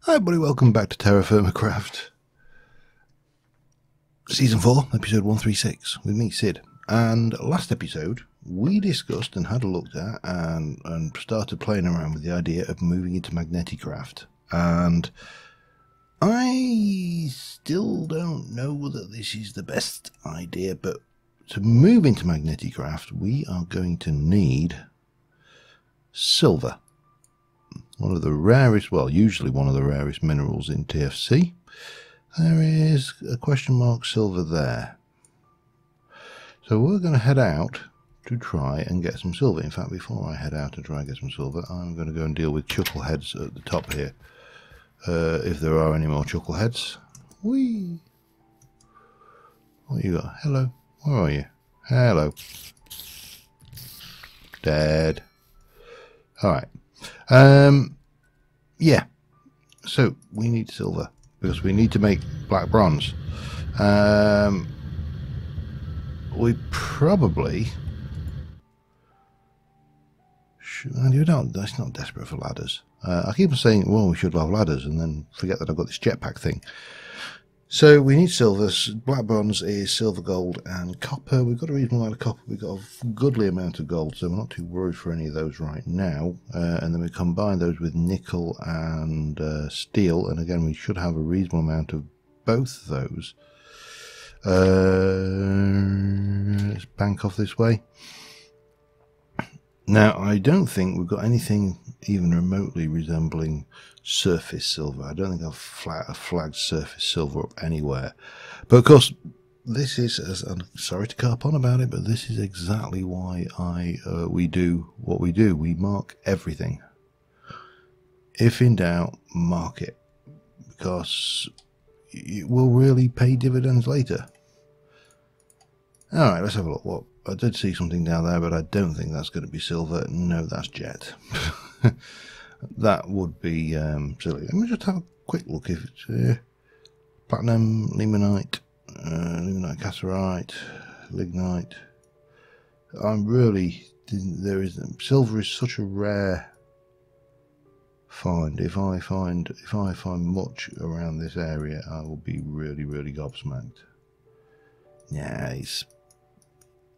Hi everybody, welcome back to TerraFirmaCraft Season 4, Episode 136 with me, Sid. And last episode, we discussed and had a look at and started playing around with the idea of moving into magneticraft. And I still don't know whether this is the best idea, but to move into magneticraft, we are going to need silver. One of the rarest, well, usually one of the rarest minerals in TFC. There is a question mark silver there. So we're going to head out to try and get some silver. In fact, before I head out to try and get some silver, I'm going to go and deal with chuckleheads at the top here. If there are any more chuckleheads. Whee! What you got? Hello. Where are you? Hello. Dead. Alright. Yeah, so we need silver because we need to make black bronze. We probably should. That's not desperate for ladders. I keep on saying, well, we should have ladders, and then forget that I've got this jetpack thing. So we need silver. Black bronze is silver, gold, and copper. We've got a reasonable amount of copper. We've got a goodly amount of gold, so we're not too worried for any of those right now. And then we combine those with nickel and steel, and again, we should have a reasonable amount of both of those. Let's bank off this way. Now, I don't think we've got anything even remotely resembling surface silver. I don't think I've flagged surface silver up anywhere. But of course, this is, I'm sorry to carp on about it, but this is exactly why we do what we do. We mark everything. If in doubt, mark it, because it will really pay dividends later. All right, let's have a look. What? I did see something down there, but I don't think that's going to be silver. No, that's jet. That would be silly. Let me just have a quick look if it's platinum, limonite, limonite cassiterite, lignite. Silver is such a rare find. If I find much around this area, I will be really, really gobsmacked. Yeah,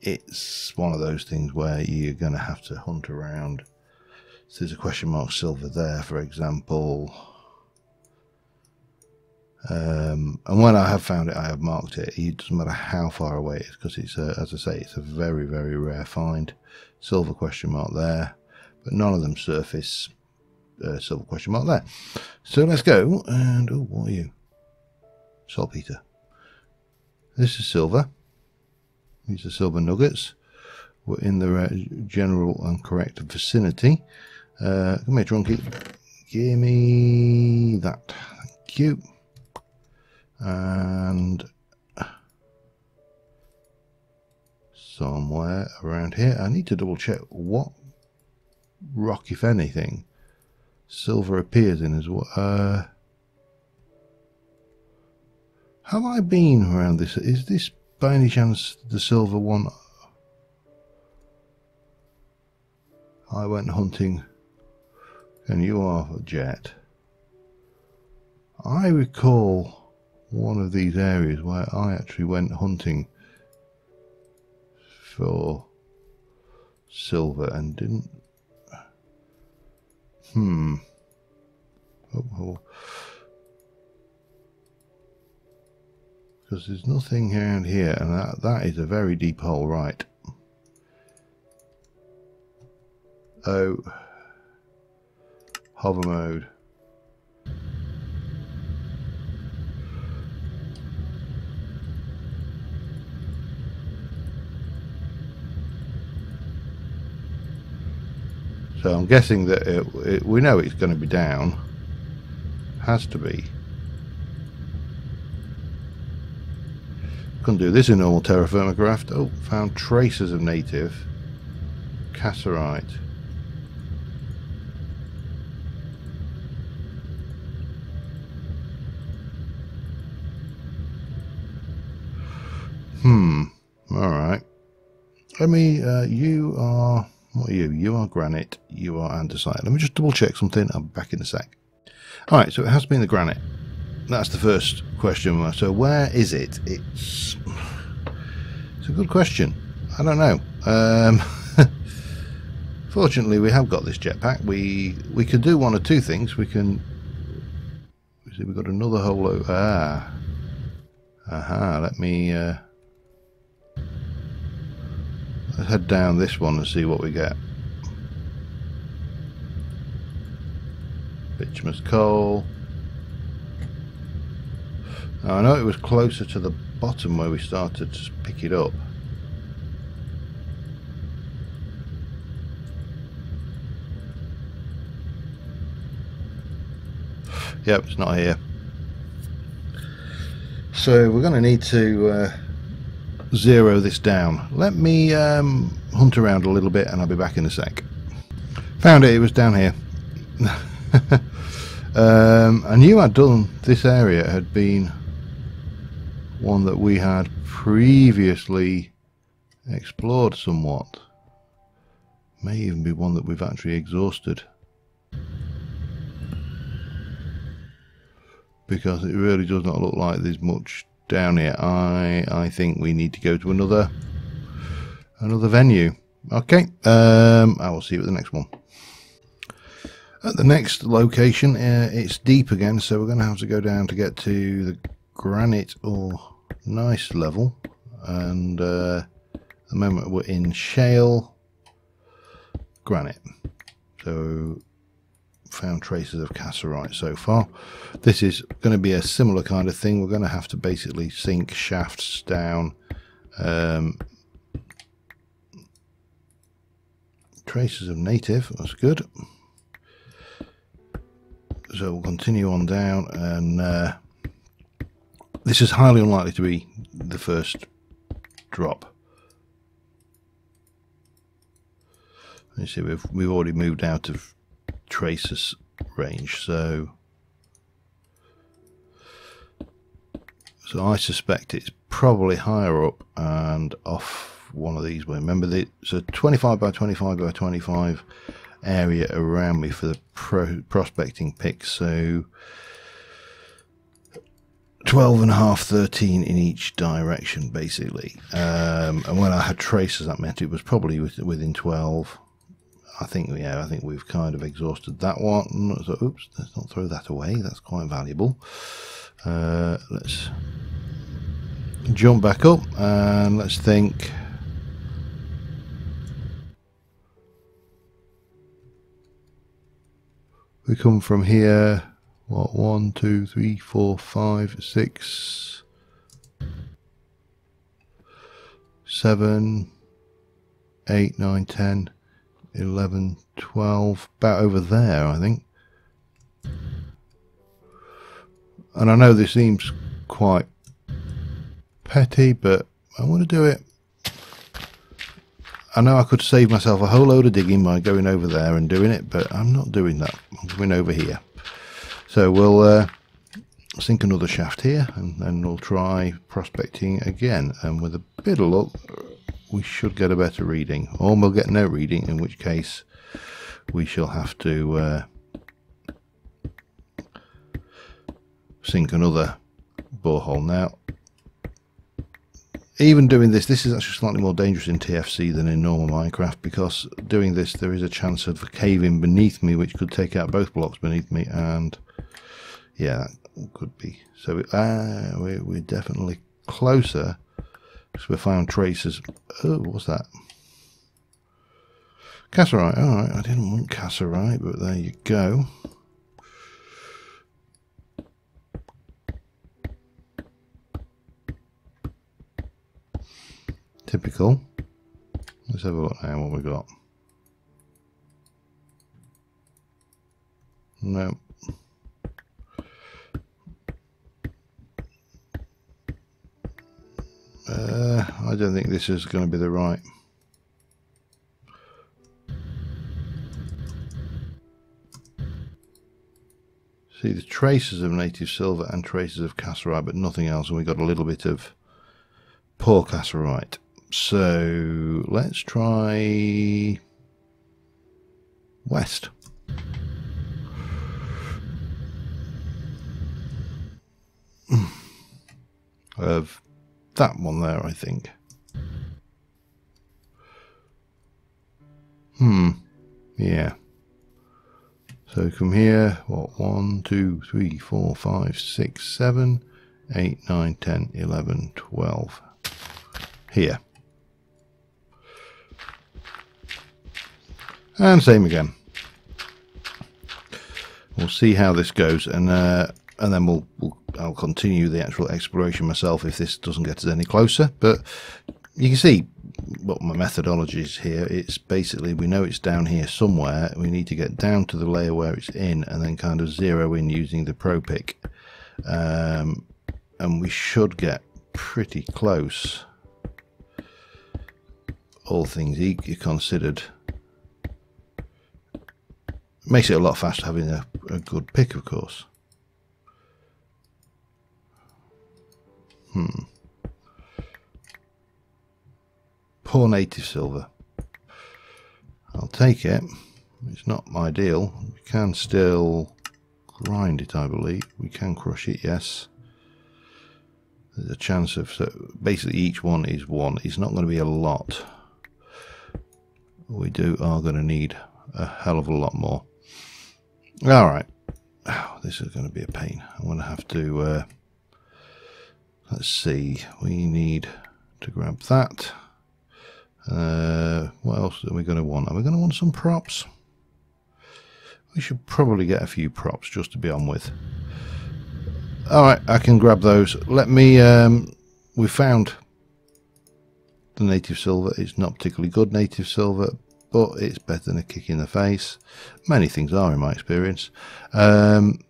it's one of those things where you're going to have to hunt around. So there's a question mark silver there, for example. And when I have found it, I have marked it. It doesn't matter how far away it is, because it's, as I say, it's a very, very rare find. Silver question mark there, but none of them surface. Silver question mark there. So let's go. And oh, what are you? Saltpeter. This is silver. These are silver nuggets. We're in the general and correct vicinity. Come here, Trunky. Give me that. Thank you. And somewhere around here, I need to double check what rock, if anything, silver appears in as well. Have I been around this? Is this by any chance the silver one? I went hunting, and you are a jet. I recall one of these areas where I actually went hunting for silver and didn't. Because there's nothing around here, and that is a very deep hole, right? Oh, hover mode. So I'm guessing that we know it's going to be down. Has to be. Couldn't do this in normal TerraFirmaCraft. Oh, found traces of native cassiterite. Alright. Let me, you are, what are you? You are granite, you are andesite. Let me just double check something, I'm back in a sec. Alright, so it has been the granite. That's the first question. So where is it? It's a good question. I don't know. Fortunately, we have got this jetpack. We can do one or two things. We can... See, we've got another hole... Aha, let me... let's head down this one and see what we get. Bituminous coal. Now, I know it was closer to the bottom where we started to pick it up. Yep, it's not here. So we're going to need to zero this down. Let me hunt around a little bit and I'll be back in a sec. Found it, it was down here. I knew I'd done this area. It had been one that we had previously explored somewhat. May even be one that we've actually exhausted, because it really does not look like there's much down here. I think we need to go to another venue. Okay, I will see you at the next one. At the next location, it's deep again, so we're going to have to go down to get to the granite or gneiss level, and at the moment we're in shale granite. So found traces of cassiterite so far. This is going to be a similar kind of thing. We're going to have to basically sink shafts down. Traces of native, that's good. So we'll continue on down, and this is highly unlikely to be the first drop. You see, we've already moved out of traces range, so I suspect it's probably higher up and off one of these. Remember, it's a 25 by 25 by 25 area around me for the prospecting picks, so 12.5, 13 in each direction basically, and when I had traces that meant it was probably within 12. I think we've kind of exhausted that one, so oops, let's not throw that away, that's quite valuable. Let's jump back up and let's think. We come from here, what, 1, 2, 3, 4, 5, 6, 7, 8, 9, 10, 11, 12, about over there, I think. And I know this seems quite petty, but I want to do it. I know I could save myself a whole load of digging by going over there and doing it, but I'm not doing that. I'm going over here. So we'll sink another shaft here, and then we'll try prospecting again. And with a bit of luck, we should get a better reading. Or we'll get no reading, in which case we shall have to sink another borehole. Now, even doing this is actually slightly more dangerous in TFC than in normal Minecraft, because doing this there is a chance of a cave-in beneath me which could take out both blocks beneath me, and yeah, that could be. So we're definitely closer, because we found traces. Oh, what's that? Cassiterite. Alright, I didn't want cassiterite, but there you go. Typical. Let's have a look now what we got. No. I don't think this is going to be the right. See the traces of native silver and traces of cassiterite, but nothing else, and we got a little bit of poor cassiterite. So let's try west. of that one there, I think. Yeah. So from here, what, 1, 2, 3, 4, 5, 6, 7, 8, 9, 10, 11, 12. Here. And same again. We'll see how this goes, and then I'll continue the actual exploration myself if this doesn't get us any closer. But you can see what my methodology is here. It's basically, we know it's down here somewhere. We need to get down to the layer where it's in, and then kind of zero in using the Pro Pick, and we should get pretty close, all things considered. Makes it a lot faster having a good pick, of course. Poor native silver. I'll take it. It's not ideal. We can still grind it, I believe. We can crush it, yes. There's a chance of... So basically each one is one. It's not going to be a lot. We are going to need a hell of a lot more. Alright. Oh, this is going to be a pain. I'm going to have to... let's see. We need to grab that. What else are we going to want? Are we going to want some props? We should probably get a few props just to be on with. Alright, I can grab those. Let me... we found the native silver. It's not particularly good native silver, but it's better than a kick in the face. Many things are, in my experience. And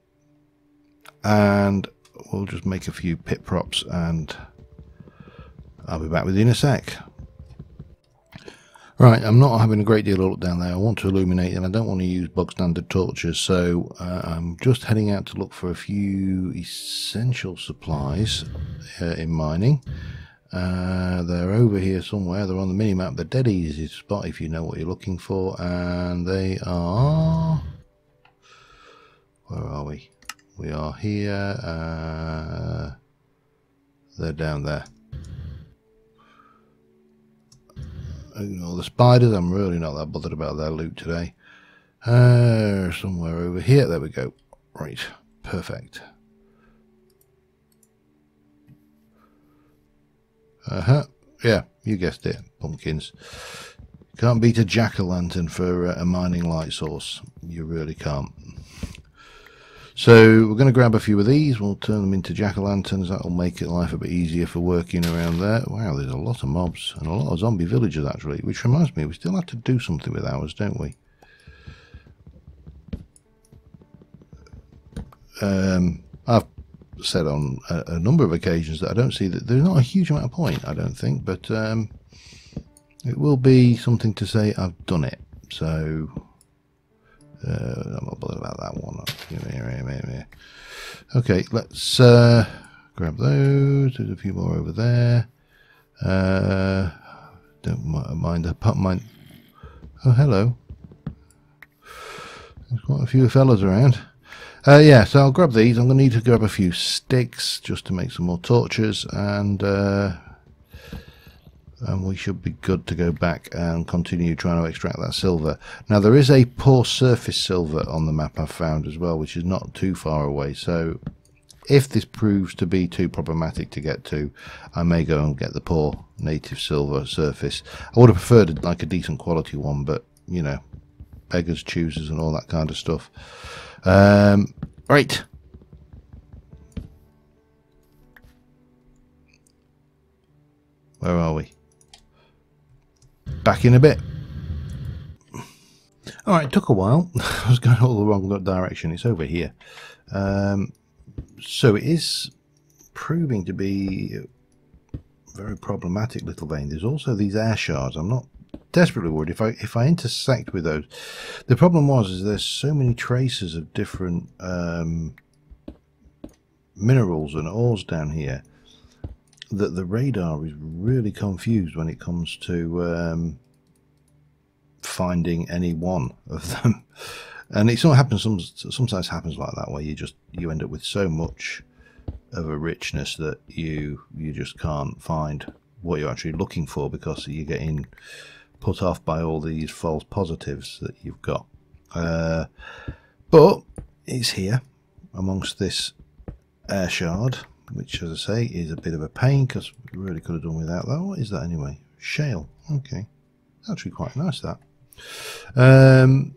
we'll just make a few pit props, and I'll be back with you in a sec. Right, I'm not having a great deal of luck down there. I want to illuminate, and I don't want to use bog standard torches, so I'm just heading out to look for a few essential supplies in mining. They're over here somewhere. They're on the mini-map. They're dead easy to spot if you know what you're looking for, and they are... Where are we? We are here. They're down there. Ignore the spiders. I'm really not that bothered about their loot today. Somewhere over here. There we go. Right. Perfect. Yeah, you guessed it. Pumpkins. Can't beat a jack-o'-lantern for a mining light source. You really can't. So we're going to grab a few of these. We'll turn them into jack-o'-lanterns. That'll make it life a bit easier for working around there. Wow, there's a lot of mobs and a lot of zombie villagers actually, which reminds me, we still have to do something with ours, don't we? I've said on a number of occasions that I don't see that there's not a huge amount of point, I don't think, but it will be something to say I've done it. So I'm not bothered about that one. Okay, let's grab those. There's a few more over there. Don't mind the pump mine. Oh, hello. There's quite a few fellas around. Yeah, so I'll grab these. I'm going to need to grab a few sticks just to make some more torches, and we should be good to go back and continue trying to extract that silver. Now, there is a poor surface silver on the map I've found as well, which is not too far away. So if this proves to be too problematic to get to, I may go and get the poor native silver surface. I would have preferred like a decent quality one, but you know, beggars, choosers and all that kind of stuff. Right. Where are we? Back in a bit. Alright, it took a while. I was going all the wrong direction. It's over here. So it is proving to be a very problematic little vein. There's also these air shards. I'm not desperately worried if I intersect with those. The problem is there's so many traces of different minerals and ores down here that the radar is really confused when it comes to finding any one of them. And it sometimes happens like that, where you end up with so much of a richness that you just can't find what you're actually looking for, because you're getting put off by all these false positives that you've got. But it's here amongst this air shard, which, as I say, is a bit of a pain because we really could have done without that. What is that anyway? Shale. Okay, actually quite nice, that. And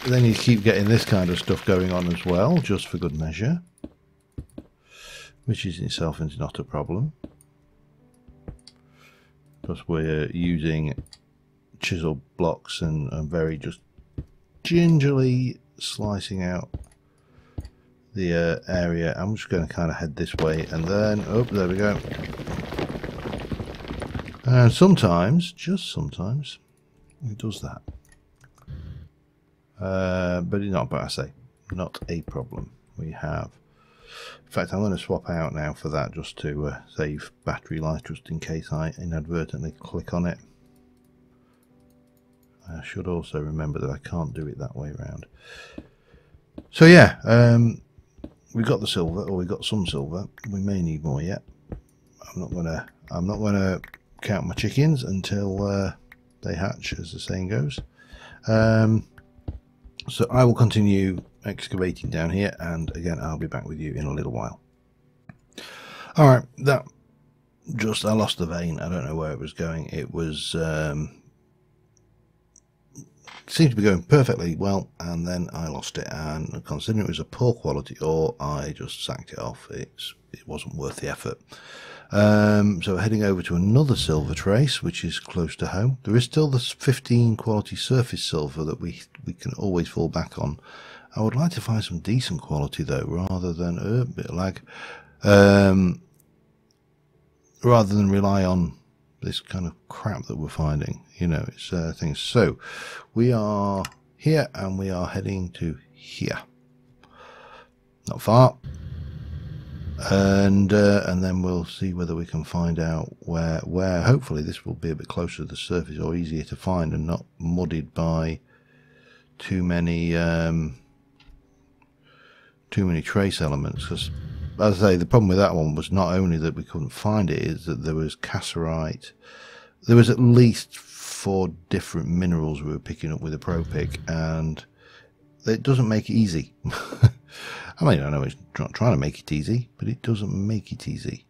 then you keep getting this kind of stuff going on as well, just for good measure, which is in itself is not a problem, because we're using chisel blocks and very just gingerly slicing out the area. I'm just going to kind of head this way, and then, oh, there we go. And sometimes, just sometimes, it does that. But it's not, but I say, not a problem. We have. In fact, I'm going to swap out now for that, just to save battery life, just in case I inadvertently click on it. I should also remember that I can't do it that way around. So yeah, we got the silver, or we got some silver. We may need more yet. I'm not gonna count my chickens until they hatch, as the saying goes. So I will continue excavating down here, and again I'll be back with you in a little while. Alright, that just, I lost the vein. I don't know where it was going. It was seemed to be going perfectly well, and then I lost it, and considering it was a poor quality ore, I just sacked it off. It wasn't worth the effort. So we're heading over to another silver trace, which is close to home. There is still this 15 quality surface silver that we can always fall back on. I would like to find some decent quality though, rather than a bit of lag, rather than rely on this kind of crap that we're finding. You know, it's things. So we are here, and we are heading to here, not far. And then we'll see whether we can find out where hopefully this will be a bit closer to the surface, or easier to find, and not muddied by too many trace elements. Because, as I say, the problem with that one was not only that we couldn't find it, is that there was cassiterite. There was at least 4 different minerals we were picking up with a pro pick, and it doesn't make it easy. I mean, I know it's not trying to make it easy, but it doesn't make it easy.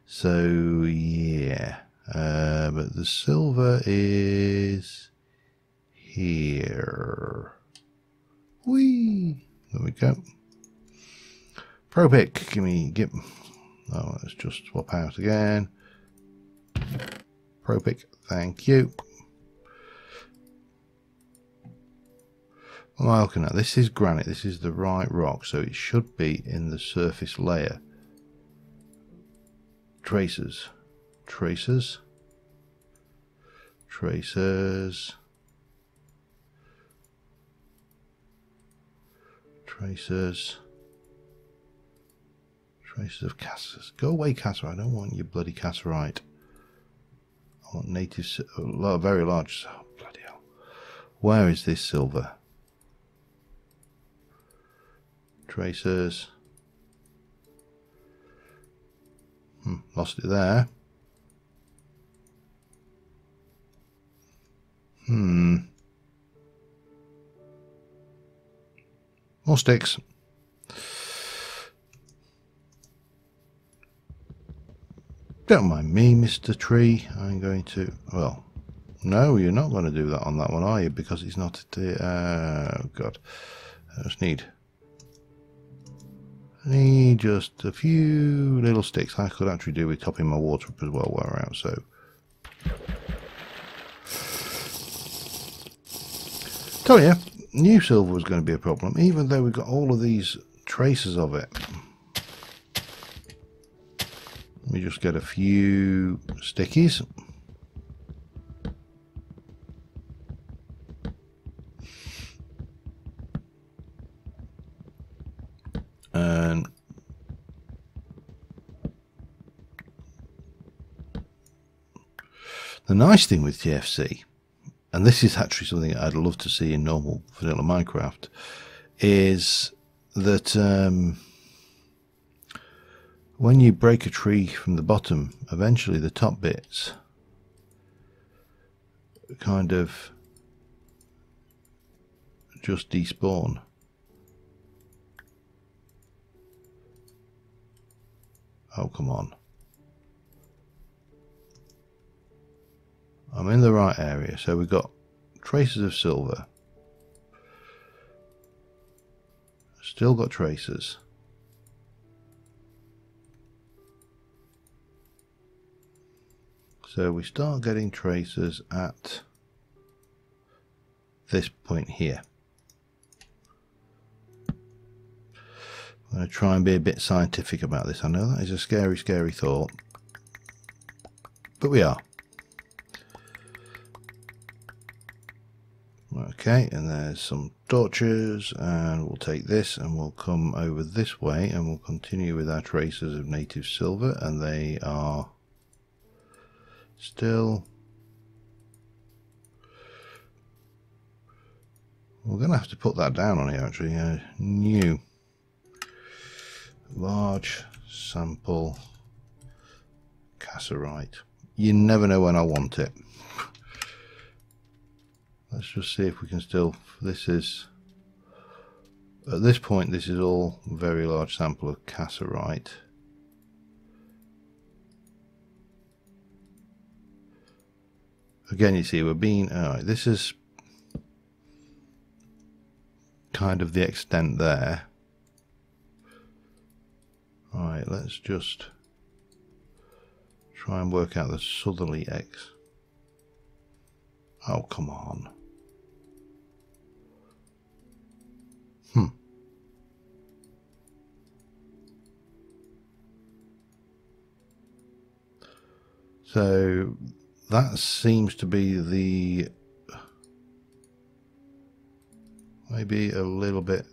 So yeah, but the silver is here. Whee! There we go. Pro pick, oh, let's just swap out again. Pro pick, thank you. What am I looking at? This is granite. This is the right rock, so it should be in the surface layer. Tracers. Tracers. Tracers. Tracers. Traces of cassiterite. Go away, cassiterite. I don't want your bloody cassiterite. I want native, very large. Oh, bloody hell. Where is this silver? Tracers. Lost it there. More sticks. Don't mind me, Mr. Tree. I'm going to... Well, no, you're not going to do that on that one, are you? Because it's not... oh, God. I just need just a few little sticks. I could actually do with topping my water up as well while we're out, so... Tell you, new silver was going to be a problem, even though we've got all of these traces of it. Let me just get a few stickies. And the nice thing with TFC, and this is actually something I'd love to see in normal vanilla Minecraft, is that when you break a tree from the bottom, eventually the top bits kind of just despawn. Oh, come on. I'm in the right area. So we've got traces of silver. Still got traces. So we start getting traces at this point here. I'm going to try and be a bit scientific about this. I know that is a scary, scary thought, but we are. Okay, and there's some torches, and we'll take this and we'll come over this way and we'll continue with our traces of native silver, and they are still... We're going to have to put that down on here actually. New large sample cassiterite. You never know when I want it. Let's just see if we can still... This is... At this point this is all very large sample of cassiterite. Again, you see we're being... Alright, this is kind of the extent there. Alright, let's just try and work out the southerly X. Oh, come on. So that seems to be the... maybe a little bit...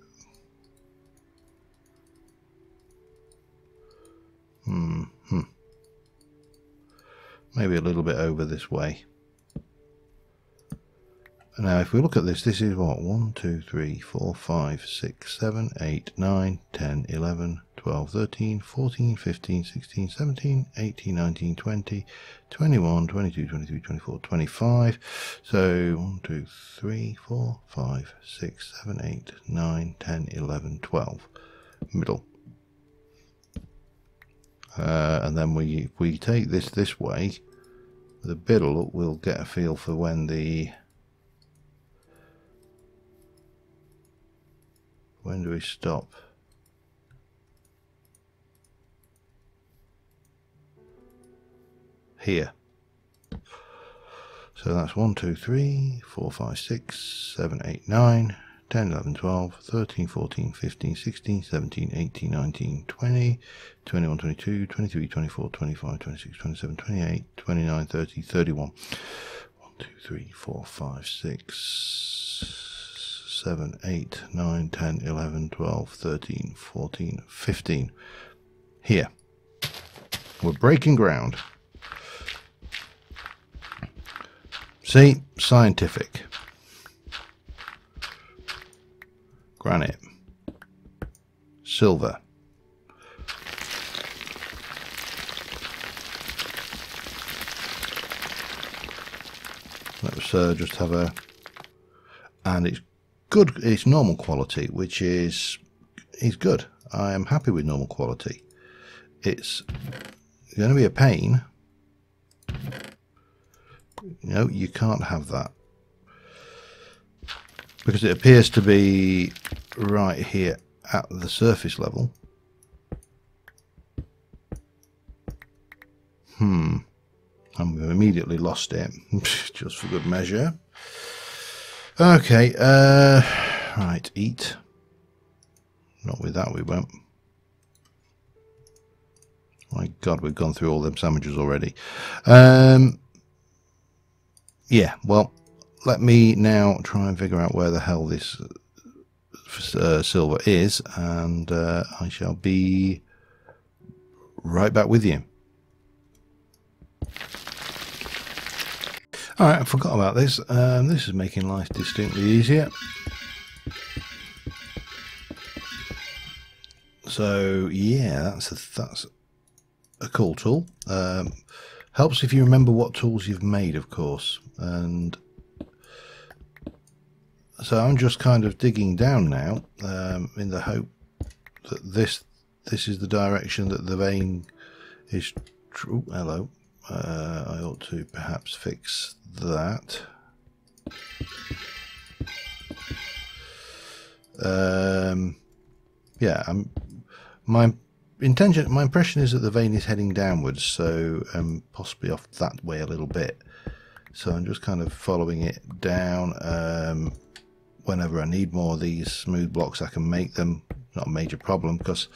maybe a little bit over this way. Now if we look at this, this is what? 1, 2, 3, 4, 5, 6, 7, 8, 9, 10, 11, 12, 13, 14, 15, 16, 17, 18, 19, 20, 21, 22, 23, 24, 25. So 1, 2, 3, 4, 5, 6, 7, 8, 9, 10, 11, 12. Middle. And then we take this way, the middle, we'll get a feel for when the... When do we stop? Here. So that's 1, 2, 3, 4, 5, 6, 7, 8, 9, 10, 11, 12, 13, 14, 15, 16, 17, 18, 19, 20, 21, 22, 23, 24, 25, 26, 27, 28, 29, 30, 31. 1, 2, 3, 4, 5, 6, 7, 8, 9, 10, 11, 12, 13, 14, 15. Here. We're breaking ground. See? Scientific. Granite. Silver. Let's just have a... And it's good, it's normal quality, which is good. I am happy with normal quality. It's going to be a pain. No, you can't have that. Because it appears to be right here at the surface level. I've immediately lost it, just for good measure. Okay, right, eat. Not with that, we won't. My God, we've gone through all them sandwiches already. Yeah, well, let me now try and figure out where the hell this silver is, and I shall be right back with you. Alright, I forgot about this. This is making life distinctly easier. So yeah, that's a cool tool. Helps if you remember what tools you've made, of course. And so I'm just kind of digging down now, in the hope that this is the direction that the vein is. Hello. I ought to perhaps fix that. Yeah, my impression is that the vein is heading downwards, so possibly off that way a little bit. So I'm just kind of following it down. Whenever I need more of these smooth blocks, I can make them. Not a major problem because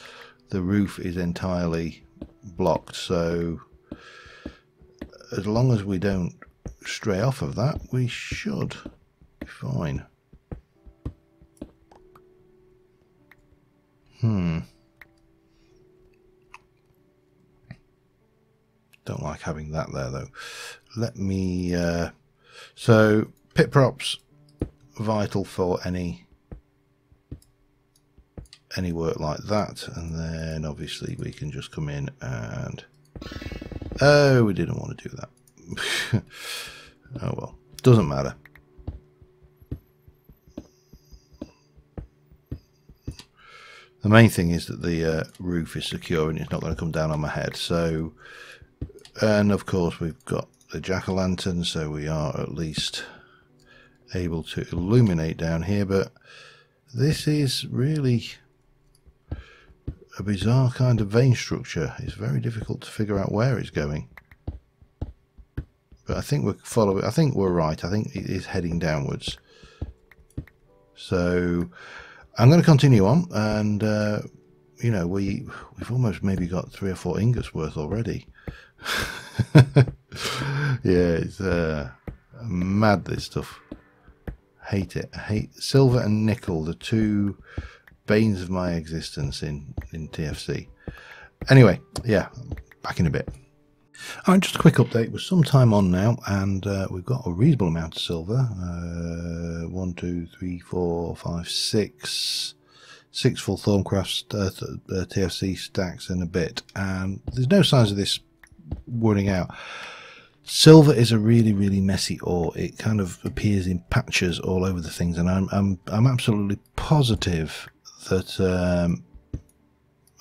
the roof is entirely blocked. So as long as we don't stray off of that, we should be fine. Don't like having that there though. Let me so pit props vital for any work like that, and then obviously we can just come in and we didn't want to do that. Oh well, doesn't matter. The main thing is that the roof is secure and it's not going to come down on my head. So, and of course we've got the jack-o'-lantern, so we are at least able to illuminate down here. But this is really a bizarre kind of vein structure. It's very difficult to figure out where it's going. But I think we're following. I think we're right. I think it is heading downwards. So I'm going to continue on, and you know, we've almost maybe got 3 or 4 ingots worth already. Yeah, it's mad, this stuff. Hate it. I hate silver and nickel, the two banes of my existence in TFC. Anyway, yeah, back in a bit. Alright, just a quick update. We're some time on now, and we've got a reasonable amount of silver. 1, 2, 3, 4, 5, 6 full ThermaCraft TFC stacks and a bit, and there's no signs of this running out. Silver is a really messy ore. It kind of appears in patches all over the things, and I'm absolutely positive that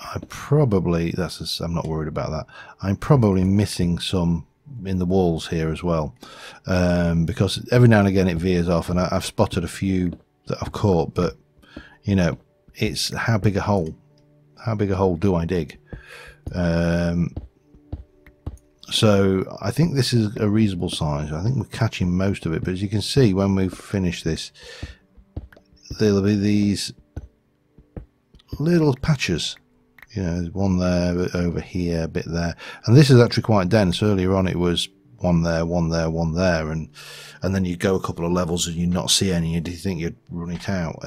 I probably, I'm not worried about that. I'm probably missing some in the walls here as well, because every now and again it veers off, and I've spotted a few that I've caught, but you know, it's how big a hole do I dig? So I think this is a reasonable size. I think we're catching most of it, but as you can see, when we finish this, there'll be these little patches. You know, there's one there, a bit over here, a bit there, and this is actually quite dense. Earlier on it was one there, one there, one there, and then you go a couple of levels and you not see any, and you think you'd run it out.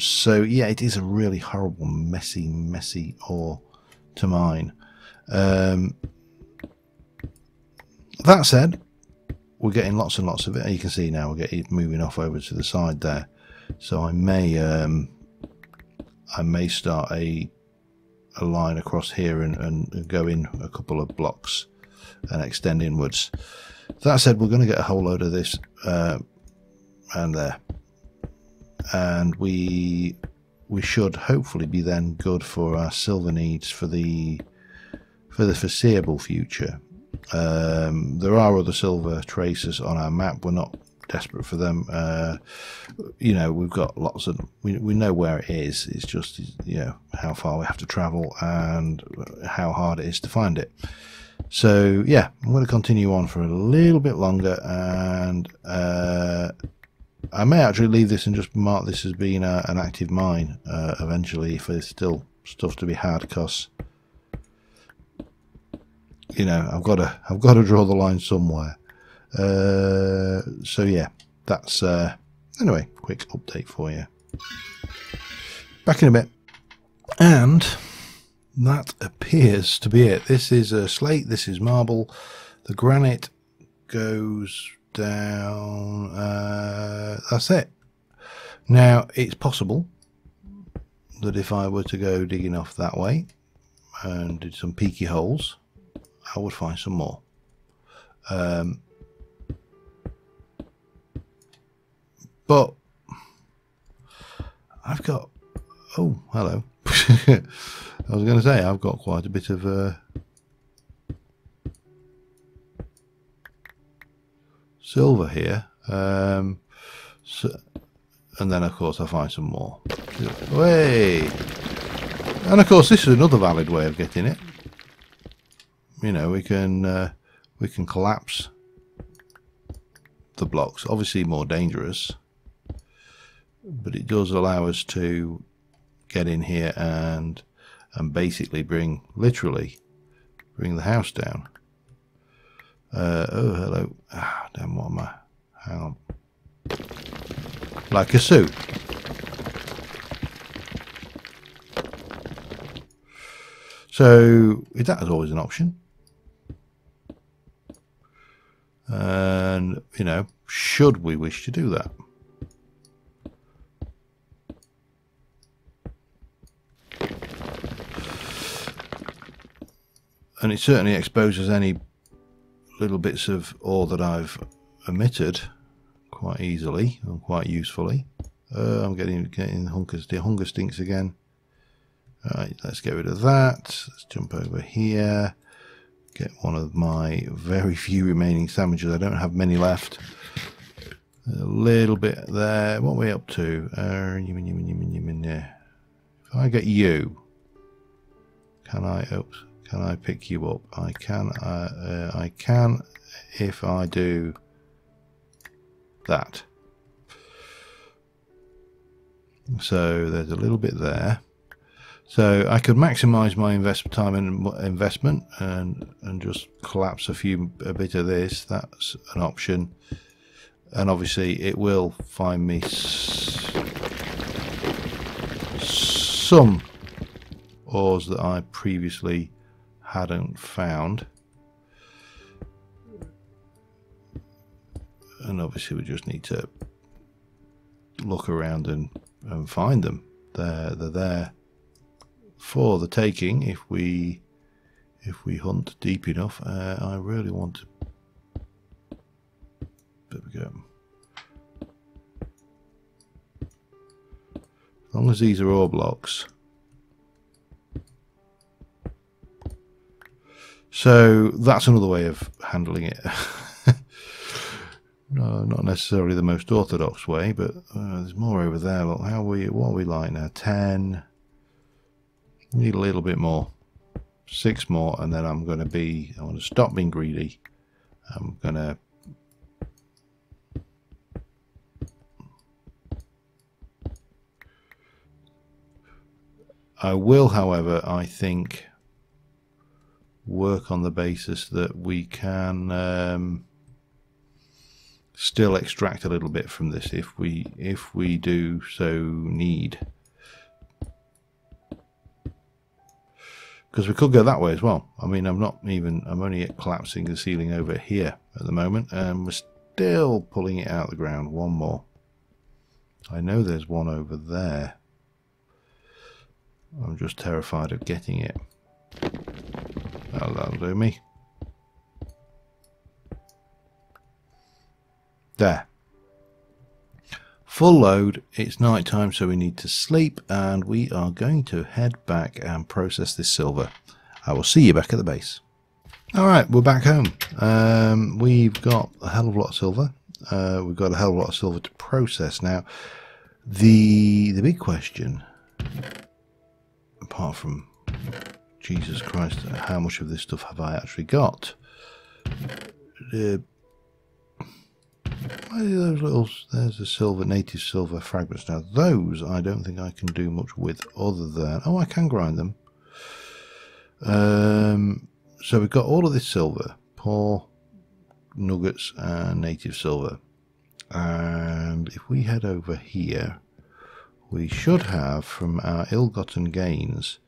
So yeah, it is a really horrible, messy ore to mine. That said, we're getting lots and lots of it. You can see now we're getting moving off over to the side there. So I may start a line across here and go in a couple of blocks and extend inwards. That said, we're going to get a whole load of this and there, and we should hopefully be then good for our silver needs for the foreseeable future. There are other silver tracers on our map. We're not desperate for them. You know, we've got lots of, we know where it is. It's just, you know, how far we have to travel and how hard it is to find it. So yeah, I'm going to continue on for a little bit longer, and I may actually leave this and just mark this as being an active mine eventually, if there's still stuff to be had, because you know, I've got to draw the line somewhere. So yeah, that's anyway, quick update for you. Back in a bit, and that appears to be it. This is slate, this is marble, the granite goes down. That's it. Now it's possible that if I were to go digging off that way and did some peaky holes, I would find some more. But I've got, oh, hello. I was going to say, I've got quite a bit of silver here. So, and then, of course, I find some more. Way! And, of course, this is another valid way of getting it. You know, we can collapse the blocks. Obviously, more dangerous. But it does allow us to get in here and basically literally bring the house down. Oh, hello. Ah, damn, what am I? Hang on. Like a suit. So that is always an option. And, you know, should we wish to do that? And it certainly exposes any little bits of ore that I've omitted quite easily and quite usefully. I'm getting hunger stinks again. Alright, let's get rid of that. Let's jump over here. Get one of my very few remaining sandwiches. I don't have many left. A little bit there. What are we up to? If I get you, can I? Oops. Can I pick you up? I can. I can if I do that. So there's a little bit there. So I could maximise my time and investment and just collapse a bit of this. That's an option. And obviously it will find me some ores that I previously hadn't found. And obviously we just need to look around and find them. They're there for the taking if we hunt deep enough. I really want to. There we go. As long as these are ore blocks. So that's another way of handling it. No, not necessarily the most orthodox way, but there's more over there. Look, what are we like now? 10. Need a little bit more. 6 more, and then I want to stop being greedy. I'm going to I will, however, I think, work on the basis that we can still extract a little bit from this if we do so need. Because we could go that way as well. I mean, I'm only collapsing the ceiling over here at the moment, and we're still pulling it out of the ground. One more. I know there's one over there. I'm just terrified of getting it. That'll do me. There. Full load. It's night time, so we need to sleep, and we are going to head back and process this silver. I will see you back at the base. Alright, we're back home. We've got a hell of a lot of silver. We've got a hell of a lot of silver to process now. The big question, apart from Jesus Christ, how much of this stuff have I actually got? There's the silver, native silver fragments. Now those I don't think I can do much with other than, I can grind them. So we've got all of this silver, poor nuggets and native silver. And if we head over here, we should have, from our ill-gotten gains,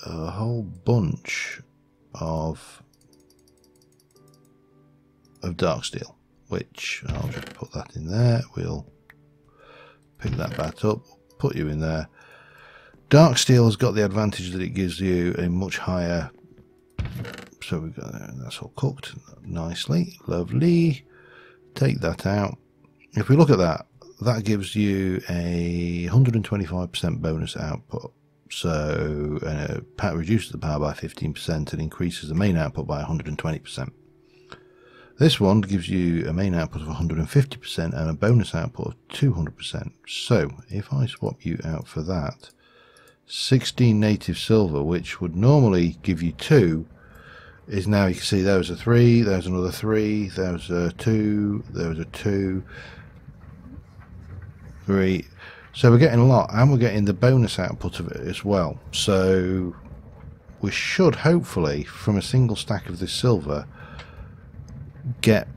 a whole bunch of dark steel, which I'll just put that in there. We'll pick that back up, put you in there. Dark steel has got the advantage that it gives you a much higher. So we've got that's all cooked nicely, lovely. Take that out. If we look at that, that gives you a 125% bonus output. So reduces the power by 15% and increases the main output by 120%. This one gives you a main output of 150% and a bonus output of 200%. So if I swap you out for that, 16 native silver, which would normally give you 2, is now, you can see there was a 3, there's another 3, there was a 2, there was a 2, 3. So we're getting a lot, and we're getting the bonus output of it as well. So we should hopefully, from a single stack of this silver, get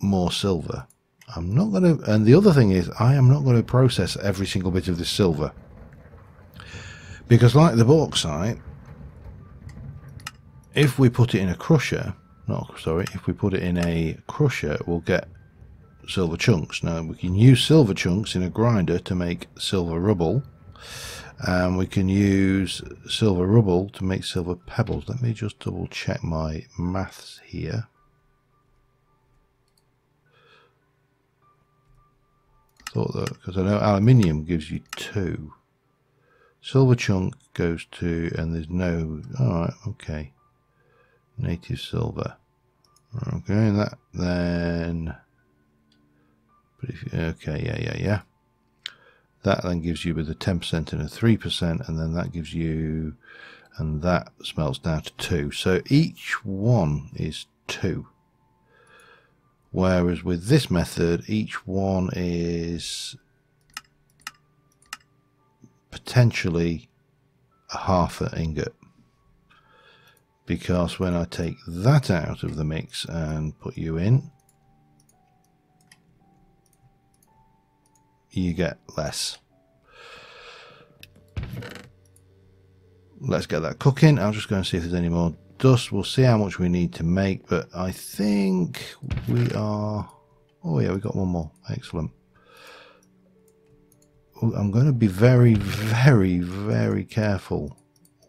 more silver. I'm not going to, and the other thing is, I am not going to process every single bit of this silver, because like the bauxite, if we put it in a crusher, if we put it in a crusher, we'll get silver chunks. Now we can use silver chunks in a grinder to make silver rubble, and we can use silver rubble to make silver pebbles. Let me just double check my maths here. Thought that, because I know aluminium gives you 2. Silver chunk goes to, and there's no, alright, okay. Native silver. Okay, and that then, but if you, okay, yeah. That then gives you with a 10% and a 3%, and then that gives you, and that smelts down to 2. So each one is 2. Whereas with this method, each one is potentially a half an ingot. Because when I take that out of the mix and put you in, you get less. Let's get that cooking. I'm just going to see if there's any more dust. We'll see how much we need to make, but I think we are, oh yeah, we got one more. Excellent. I'm going to be very, very, very careful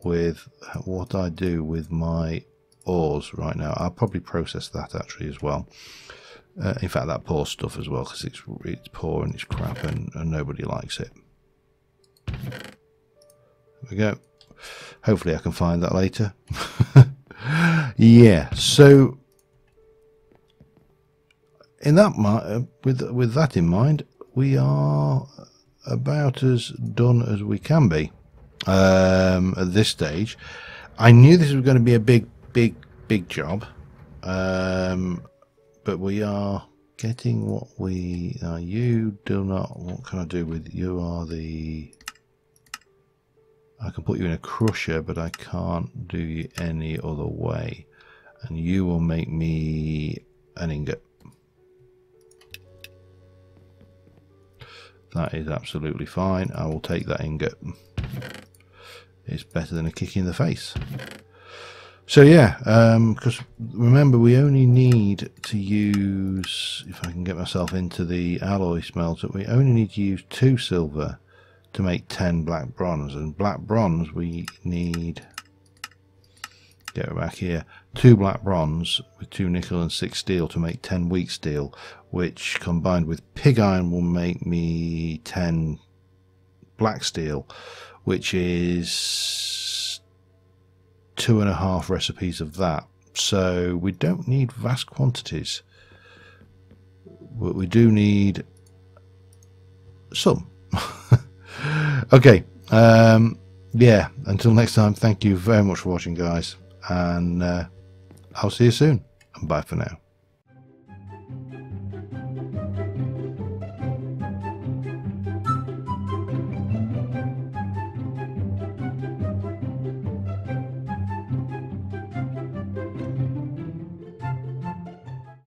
with what I do with my ores right now. I'll probably process that actually as well. In fact, that poor stuff as well, because it's poor and it's crap and nobody likes it. There we go. Hopefully I can find that later. Yeah, so in that with that in mind, we are about as done as we can be at this stage. I knew this was going to be a big job, but we are getting what we you do not, what can I do with you? Are the, I can put you in a crusher, but I can't do you any other way, and you will make me an ingot. That is absolutely fine. I will take that ingot. It's better than a kick in the face. So yeah, because remember, we only need to use, if I can get myself into the alloy smelter, we only need to use 2 silver to make 10 black bronze, and black bronze we need, get it back here, 2 black bronze with 2 nickel and 6 steel to make 10 weak steel, which combined with pig iron will make me 10 black steel, which is 2.5 recipes of that. So we don't need vast quantities, but we do need some. Okay, yeah, until next time, thank you very much for watching, guys, and I'll see you soon, and bye for now.